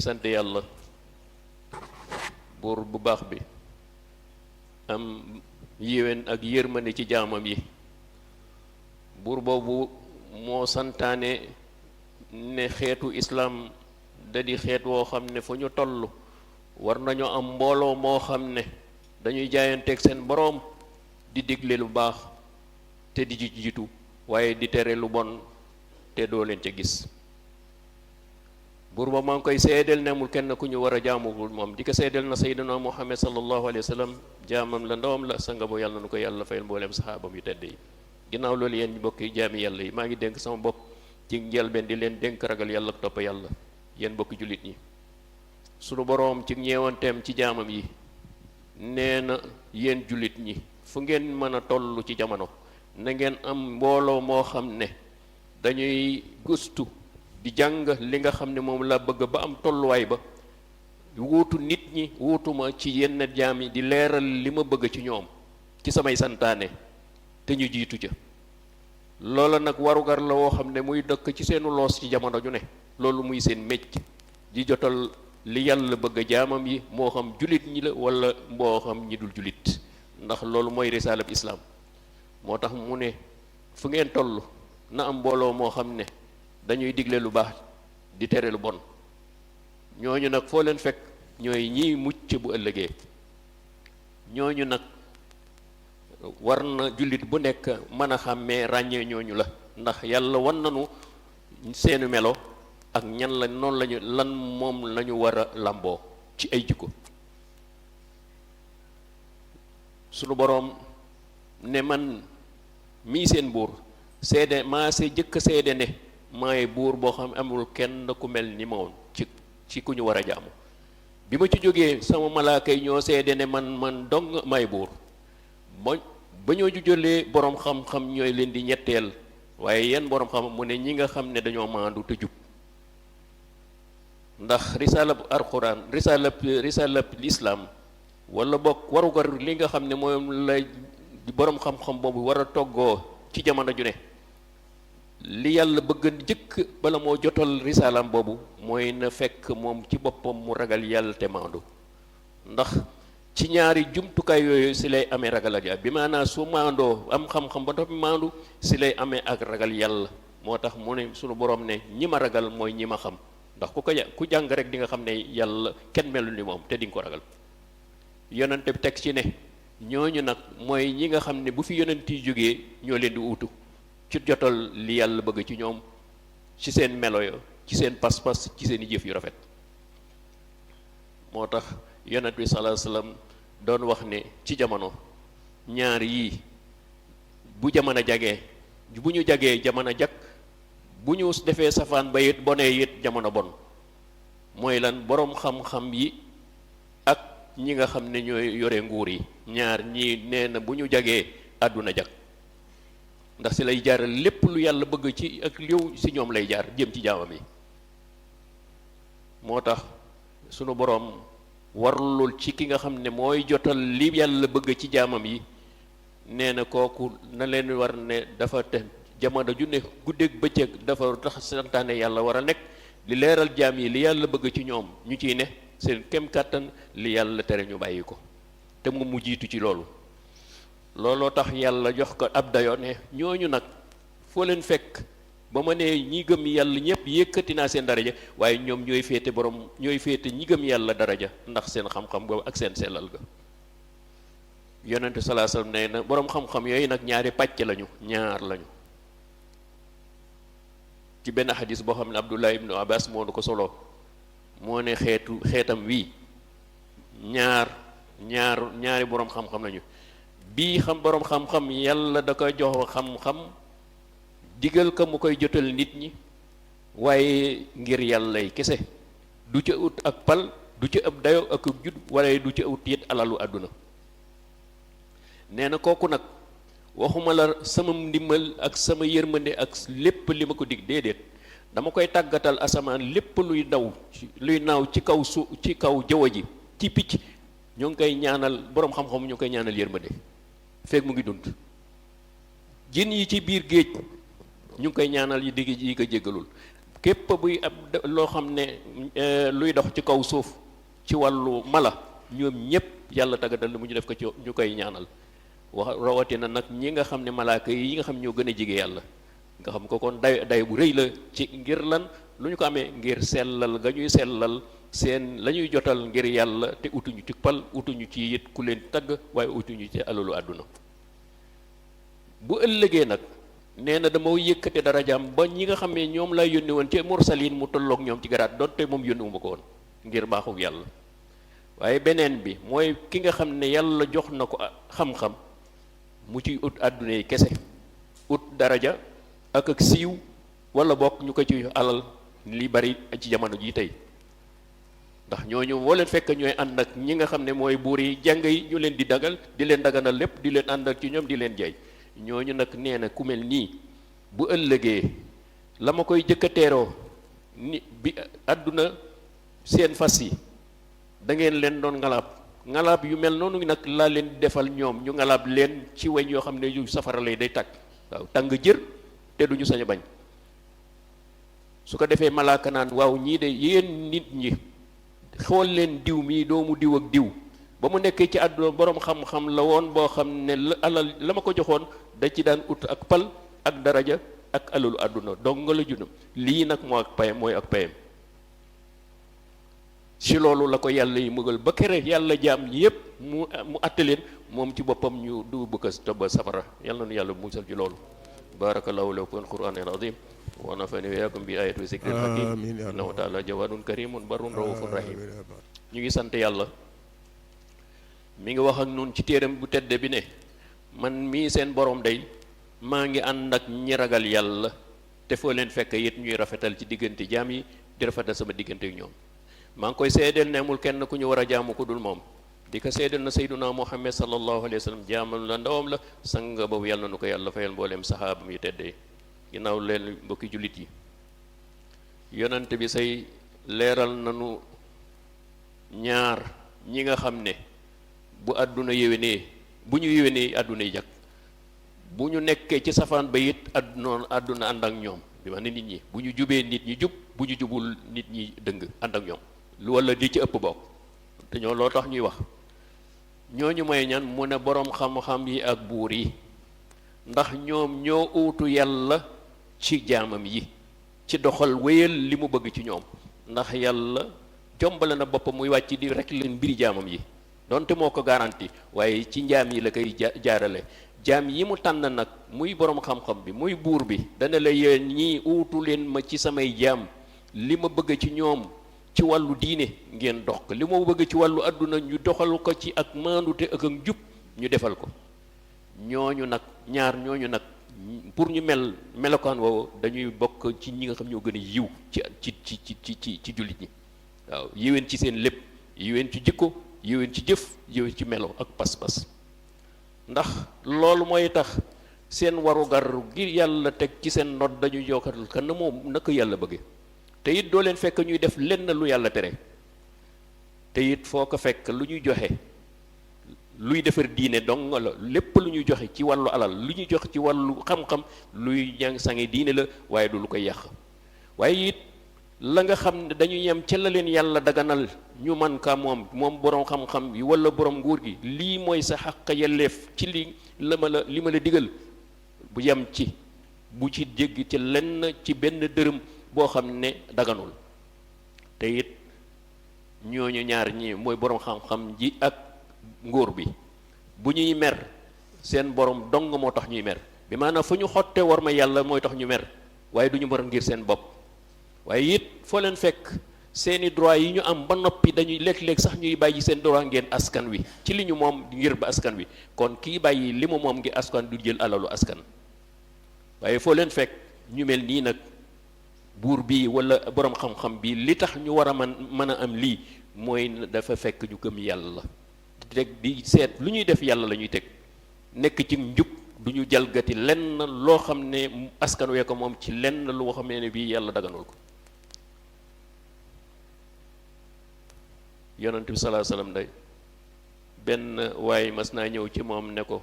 ngi sant yàlla buur bu baax bi am yéwén ak yërmande ci jaamam yi. buur boobu moo santaane ne xeetu islaam da di xeet woo xam ne fu ñu toll war nañu am mbooloo moo xam ne dañuy jaayanteeg seen boroom di digle lu baax te di jiitu waaye di tere lu bon te doo leen ca gis. buur ba maa ngi koy seedeel ne amul kenn ku ñu war a jaamugul moom di ko seedeel na sayyidina Muhammad sallallahu alayhi wa sallam jaamam la ndawam la sanga bu yàlla nu ko yàlla fayal mbooleem saxaabam yu tedd yi. ginnaaw loolu yéen mbokk yi jaami yàlla yi maa ngi dénk sama bopp ci njëlbeen di leen dénk ragal yàlla ak topp yàlla. yéen mbokki jullit ñi sunu boroom ci ñeewanteem ci jaamam yi nee na yéen jullit ñi fu ngeen mën a toll ci jamono na ngeen am mbooloo moo xam ne dañuy gëstu di jàng li nga xam ne moom la bëgg ba am tolluwaay ba wuutu nit ñi wuutuma ci yenn jaam yi di leeral li ma bëgg ci ñoom ci samay santaane te ñu jiitu ca. loola nag warugar la woo xam ne muy dëkk ci seenu loos ci jamono ju ne loolu muy seen mecc di jotal li yàlla bëgg jaamam yi moo xam jullit ñi la wala moo xam ñi dul jullit ndax loolu mooy risaalab islaam. moo tax mu ne fu ngeen toll na am mbooloo moo xam ne dañuy digle lu baax di tere lu bon. ñooñu nag foo leen fekk ñooy ñiy mucc bu ëllëgee. ñooñu nag war na jullit bu nekk mën a xàmmee ràññee ñooñu la ndax yàlla wan nañu seeni melo ak ñan la noonu lañu lan moom lañu war a làmboo ci ay jikko. sunu boroom ne man mii seen buur seede maa see jëkk seede ne maay buur boo xam amul kenn ku mel ni ma woon ci ku ñu war a jaamu. bi ma ci jógee sama malaaka yi ñoo seede ne man dong maay buur. ba ñoo jujjalee boroom xam-xam ñooy leen di ñetteel waaye yenn boroom xam mu ne ñi nga xam ne dañoo maandu te jub. ndax risaalab alxuraan risaalab lislaam wala bokk warugar li nga xam ne moom la boroom xam-xam boobu war a toggoo ci jamono ju ne li yàlla bëgg jëkk bala moo jotal risaalaam boobu mooy na fekk moom ci boppam mu ragal yàlla te maandu. ndax ci ñaari jumtukaay yooyu si lay amee ragal ak yàlla bi maanaam su maandoo am xam-xam ba noppi maandu si lay amee ak ragal yàlla. moo tax mu ne sunu borom ne ñi ma ragal mooy ñi ma xam ndax ku jàng rek di nga xam ne yàlla kenn melu ni moom te di nga ko ragal. yonente bi teg ci ne ñooñu nag mooy ñi nga xam ne bu fi yonent yi jógee ñoo leen di uutu ci jotal li yàlla bëgg ci ñoom ci seen melo yo ci seen pas-pas ci seen i jëf yu rafet. moo tax yonent bi sallallahu alayhi wasallam doon wax ne ci jamono ñaar yii bu jamono jagee bu ñu jagee jamono jag bu ñu defee safaan ba it bonee it jamono bon. mooy lan boroom xam-xam yi ak ñi nga xam ne ñooy yore nguur yi ñaar ñii nee na bu ñu jagee àdduna jag ndax si lay jaaral lépp lu yàlla bëgg ci ak liw si ñoom lay jaar jëm ci jaamam yi. moo tax sunu boroom warlul ci ki nga xam ne mooy jotal li yàlla bëgg ci jaamam yi nee na kooku na leen war ne dafa te jamono ju ne guddeeg bëccëg dafa tax santaane yàlla war a nekk li leeral jaam yi li yàlla bëgg ci ñoom ñu ciy ne seen kem kàttan li yàlla tere ñu bàyyi ko te moom mu jiitu ci loolu. looloo tax yàlla jox ko ab dayo ne ñooñu nag foo leen fekk ba ma ne ñi gëm yàlla ñëpp yëkkati naa seen daraja waaye ñoom ñooy féete borom ñooy féete ñi gëm yàlla daraja ndax seen xam-xam boobu ak seen sellal ga. yonente sallallahu alayhi wasallam nee na borom xam-xam yooyu nag ñaari pàcc lañu ñaar lañu. ci benn xadis boo xam ne Abdullah ibnu Abbas moo nu ko solo moo ne xeetam wii ñaari borom xam-xam lañu. bii borom xam-xam yàlla da koy jox xam-xam digal ko mu koy jotal nit ñi waaye ngir yàlla yi kese du ca ut ak pal du ca ëpp dayo ak judd wala du ca ut it alalu àdduna. nee na kooku nag waxuma la sama ndimbal ak sama yërmande ak lépp li ma ko dig déedéet dama koy tàggatal asamaan lépp luy naaw ci kaw ci kaw jaww ji ci picc ñoo ngi koy ñaanal boroom xam-xam ñu ngi koy ñaanal yërmande feek mu ngi dund. jën yi ci biir géej ñu ngi koy ñaanal yi digg yi ko jéggalul képp buy ab loo xam ne luy dox ci kaw suuf ci wàllu mala ñoom ñépp yàlla tàggatal mu ñu def ko ci ñu koy ñaanal wax rawatina nag ñi nga xam ne malaaka yi nga xam ñoo gën a jege yàlla nga xam ko kon day bu rëy la ci ngir lan lu ñu ko amee ngir sellal ga ñuy sellal seen la ñuy jotal ngir yàlla te utuñu ci pal utuñu ci it ku leen tagg waaye utuñu ci alalu àdduna bu ëllëgee nag nee na dama yëkkate darajaam ba ñi nga xam ne ñoom lay yónni woon ci mursalin mu tolloog ñoom ci garaat donte moom yónniwuma ko woon ngir baaxuk yàlla waaye beneen bi mooy ki nga xam ne yàlla jox na ko xam-xam mu ciy ut àdduna yi kese ut daraja ak siiw wala bokk ñu ko ci alal li bari ci jamono jii tey ndax ñooñu moo leen fekk ñooy ànd ak ñi nga xam ne mooy buur yi jàng yi ñu leen di dagal di leen daganal lépp di leen ànd ak ci ñoom di leen jaay ñooñu nag nee na ku mel nii bu ëllëgee la ma koy jëkka teeroo ni bi àdduna seen fas yi da ngeen leen doon ngalaab yu mel noonu nag laa leen di defal ñoom ñu ngalaab leen ci weñ yoo xam ne yu safara lay day tàkk waaw tàng jër te duñu sañ a bañ su ko defee malaaka naan waaw ñii de yéen nit ñi xool leen diw mii doomu diw ak diw ba mu nekkee ci àdduna boroom xam-xam la woon boo xam ne alal la ma ko joxoon da ci daan ut ak pal ak daraja ak alalu àdduna donc nga la junam lii nag moo ak payam mooy ak payam si loolu la ko yàlla yi mëgal ba kere yàlla jaam ñi yépp mu àtte leen moom ci boppam ñu du bëgg a tëbb safara yàlla na yàlla musal ci loolu barakallahu lakum qur'anil azim wa nafani wa iyyakum bi ayati wa zikril hakim innahu ta'ala jawadun karimun barun raufur rahim ñu ngi sant yàlla mi ngi wax ak nun ci téeram bu tedde bi ne man mii seen borom day maa ngi ànd ak ñi ragal yàlla te foo leen fekk it ñuy rafetal ci diggante jaam yi di rafetal sama diggante ak ñoom maa ngi koy seedeel ne amul kenn ku ñu war a jaamu ku dul moom di ko seedeel na sayduna muhammad sallallahu alayhi wa sallam jaamam la ndawam la sang boobu yàlla na ko yàlla fayal mbooleem saxaabam yu tedde ginnaaw leen mbokki jullit yi yonante bi say leeral nanu ñaar ñi nga xam ne bu àdduna yéwénee bu ñu yéwénee àdduna yi jag bu ñu nekkee ci safaan ba it àdduna ànd ak ñoom bi ma ne nit ñi bu ñu jubee nit ñi jub bu ñu jubul nit ñi dëng ànd ak ñoom lu walla di ci ëpp bokk te ñoo loo tax ñuy wax ñooñu mooy ñan mu ne boroom xam-xam yi ak buur yi ndax ñoom ñoo uutu yàlla ci jaamam yi ci doxal wéyal li mu bëgg ci ñoom ndax yàlla jombale na boppam muy wàcc di rek leen mbiri jaamam yi donte moo ko garanti waaye ci njaam yi la koy jaarale jaam yi mu tànn nag muy boroom xam-xam bi muy buur bi dana la yéen ñii uutu leen ma ci samay jaam li ma bëgg ci ñoom ci wàllu diine ngeen dox ko li ma bëgg ci wàllu àdduna ñu doxal ko ci ak maandute ak njub ñu defal ko ñooñu nag ñaar ñooñu nag pour ñu melokaan woowu dañuy bokk ci ñi nga xam ñoo gën a yiw ci jullit ñi waaw yiween ci seen lépp yiween ci jikko yiween ci jëf yiween ci melo ak pas-pas ndax loolu mooy tax seen warugar gi yàlla teg ci seen nodd dañuy jokkal kan na moom naka yàlla bëgge te it doo leen fekk ñuy def lenn lu yàlla tere te it foo ko fekk lu ñuy joxe luy defar diine dong la lépp lu ñuy joxe ci wàllu alal lu ñuy joxe ci wàllu xam-xam luy jàng sange diine la waaye du lu koy yàq waaye it la nga xam ne dañu yem ca la leen yàlla daganal ñu man ka moom boroom xam-xam bi wala boroom nguur gi lii mooy sa xaq yelleef ci li ma la digal bu yem ci bu ci jéggi ci lenn ci benn dërëm boo xam ne daganul te it ñooñu ñaar ñi mooy boroom xam-xam ji ak nguur bi bu ñuy mer seen borom dong moo tax ñuy mer bi maanaam fu ñu xotte war ma yàlla mooy tax ñu mer waaye du ñu mer ngir seen bopp waaye it foo leen fekk seeni droit yi ñu am ba noppi dañuy léeg-léeg sax ñuy bàyyi seen droit ngeen askan wi ci li ñu moom ngir ba askan wi kon kii bàyyi li mu moom ngir askan du jël alalu askan waaye foo leen fekk ñu mel nii nag buur bi wala boroom xam-xam bi li tax ñu war a mën a am lii mooy dafa fekk ñu gëm yàlla teg di seet lu ñuy def yàlla la ñuy teg nekk ci njub du ñu jalgati lenn loo xam ne askan wee ko moom ci lenn loo xam ne bii yàlla daganul ko yonent bi salaa salaam day benn waaye mas naa ñëw ci moom ne ko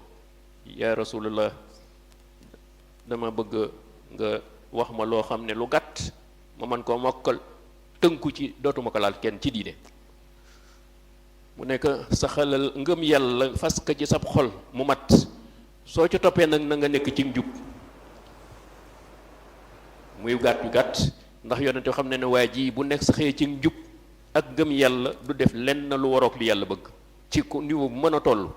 yaa rasulullah dama bëgg nga wax ma loo xam ne lu gàtt ma man koo mokkal tënku ci dootuma ko laal kenn ci diine. mu nekk saxalal ngëm yàlla fas ka ci sab xol mu mat soo ci toppee nag na nga nekk ci njub muy gàtt yu gàtt ndax yonente xam ne ne waa ji bu nekk saxee ci njub ak ngëm yàlla du def lenn lu waroog li yàlla bëgg ci ko niveau bu mën a toll.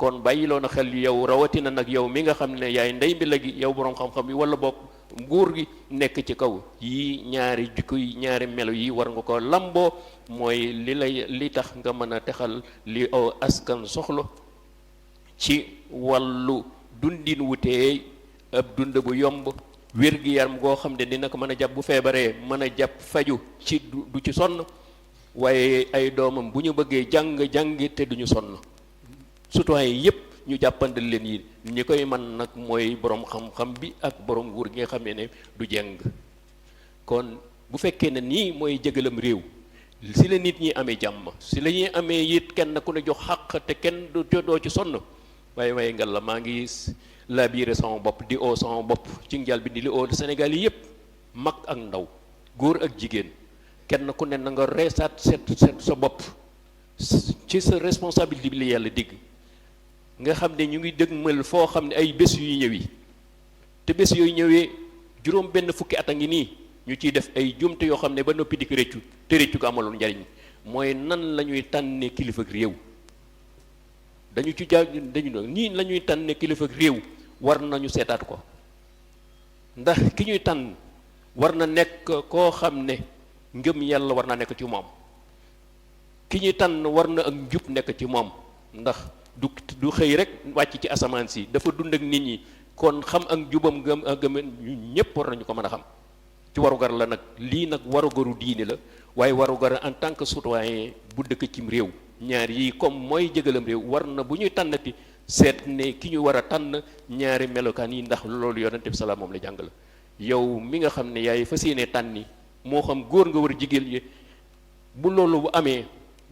kon bàyyiloo na xel yow rawatina nag yow mi nga xam ne yaay ndey mbi la gi yow boroom xam-xam yi wala bokk nguur gi nekk ci kaw yii ñaari jikko yi ñaari melo yi war nga ko lamboo mooy li tax nga mën a texal li aw askan soxla ci wàllu dundin wutee ab dund bu yomb wér-gi-yaram goo xam ne dina ko mën a jàpp bu feebaree mën a jàpp faju ci du ci sonn waaye ay doomam bu ñu bëggee jàngi te duñu sonn citoyen yépp ñu jàppandal leen yi ñi koy man nag mooy borom xam-xam bi ak borom nguur gi nga xam ne du jeng. kon bu fekkee ne nii mooy jëgalam réew si la nit ñi amee jàmm si la ñuy amee it kenn ku ne jox xàq te kenn du doo ci sonn waaye ngal la maa ngi laabiré sama bopp di oo sama bopp ci njàl bi di li oo Sénégal yi yépp mag ak ndaw góor ak jigéen kenn ku ne na nga reesaat seet sa bopp ci sa responsabilité bi li yàlla digg nga xam ne ñu ngi dëgmal foo xam ne ay bés yu ñëwi te bés yooyu ñëwee juróom benn fukki at a ngi nii ñu ciy def ay jumte yoo xam ne ba noppi di ko réccu te réccu ko amaloon njariñ mooy nan la ñuy tànnee kilifa ak réew dañu ci dañu nii la ñuy tànnee kilifa ak réew war nañu seetaat ko ndax ki ñuy tànn war na nekk koo xam ne ngëm yàlla war naa nekk ci moom ki ñuy tànn war na ak njub nekk ci moom ndax du xëy rek wàcc ci asamaan si dafa dund ak nit ñi kon xam ak njubam gëm ñépp war nañu ko mën a xam ci warugar la nag lii nag warugaru diine la waaye warugar en tant que citoyen bu dëkk cim réew ñaar yii comme mooy jëgalam réew war na bu ñuy tànnati seet ne ki ñu war a tànn ñaari melokaan yi ndax loolu yonente bi salaam moom la jàngal yow mi nga xam ne yaay fas yéene tànni moo xam góor nga war jigéen yi bu loolu bu amee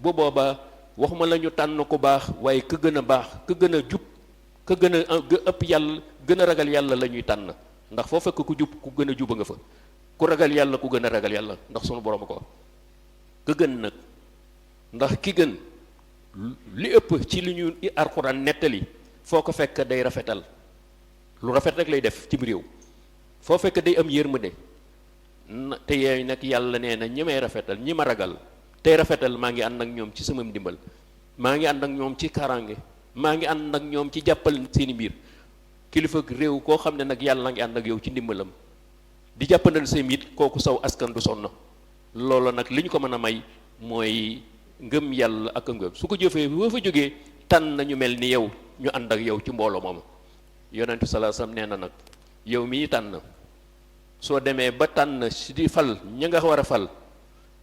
bu boobaa waxuma la ñu tànn ko baax waaye ka gën a baax ka gën a jub ka gën a ëpp yàlla gën a ragal yàlla la ñuy tànn ndax foo fekk ku jub ku gën a juba nga fa ku ragal yàlla ku gën a ragal yàlla ndax sunu borom ko ka gën nag ndax ki gën li ëpp ci li ñu alxuraan nettali foo ko fekk day rafetal lu rafet rek lay def cim réew foo fekk day am yërmande te yooyu nag yàlla nee na ñi may rafetal ñi ma ragal tey rafetal maa ngi ànd ak ñoom ci sama ndimbal maa ngi ànd ak ñoom ci kaaraange maa ngi ànd ak ñoom ci jàppal seeni mbir kilifa réew koo xam ne nag yàlla ngi ànd ak yow ci ndimbalam di jàppandal seen it kooku saw askan du sonn loolu nag li ñu ko mën a may mooy ngëm yàlla ak ngëm su ko jëfee boo fa jógee tànn nañu mel ni yow ñu ànd ak yow ci mbooloo moomu yonentu sallallahu alayhi wasallam nee na nag yow mii tànn soo demee ba tànn si di fal ña nga war a fal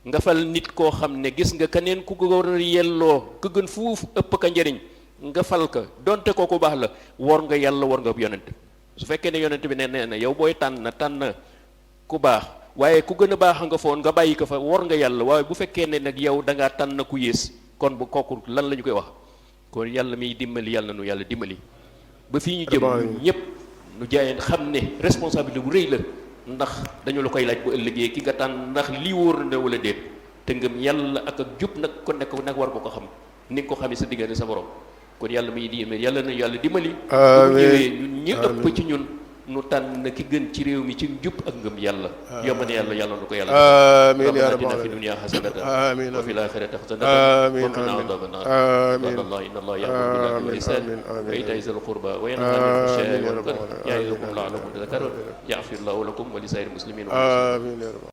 nga fal nit koo xam ne gis nga keneen ku ko war a yelloo ku gën fuuf ëpp ka njëriñ nga fal ka donte kooku baax la war nga yàlla war nga yonent su fekkee ne yonent bi nee na yow booy tànn ku baax waaye ku gën a baax nga foon nga bàyyi ko fa war nga yàlla waaye bu fekkee ne nag yow da ngaa tànn ku yées kon bu kooku lan la ñu koy wax kon yàlla miy dimbali yàlla nu yàlla dimbali ba fii ñu jëm ñun ñëpp nu jaayeen xam ne responsabilité bu rëy la ndax dañu la koy laaj bu ëllëgee ki nga tànn ndax lii wóor na wala déet te ngëm yàlla ak jub nag ko nekk nag war ko ko xam ni nga ko xamee sa diggante sa borom kon yàlla miy dimbali yàlla na yàlla dimbali bu ñëwee ñun ñi ëpp ci ñun nu tànn ki gën ci réew mi ci njub ak ngëm yàlla yomb na yàlla na ko yàlla amiin yaa rabbal rabbana fi dunya hasanatan amiin wa fil akhirati hasanatan wa qina adhaban nar amiin Allah inna Allah ya'muru bil 'adli wal ihsan wa ita'i dhil qurba wa yanha 'anil fahsha'i wal munkar ya'idukum la'allakum tadhakkarun yaghfir Allahu lakum wa li sa'iril muslimin amiin.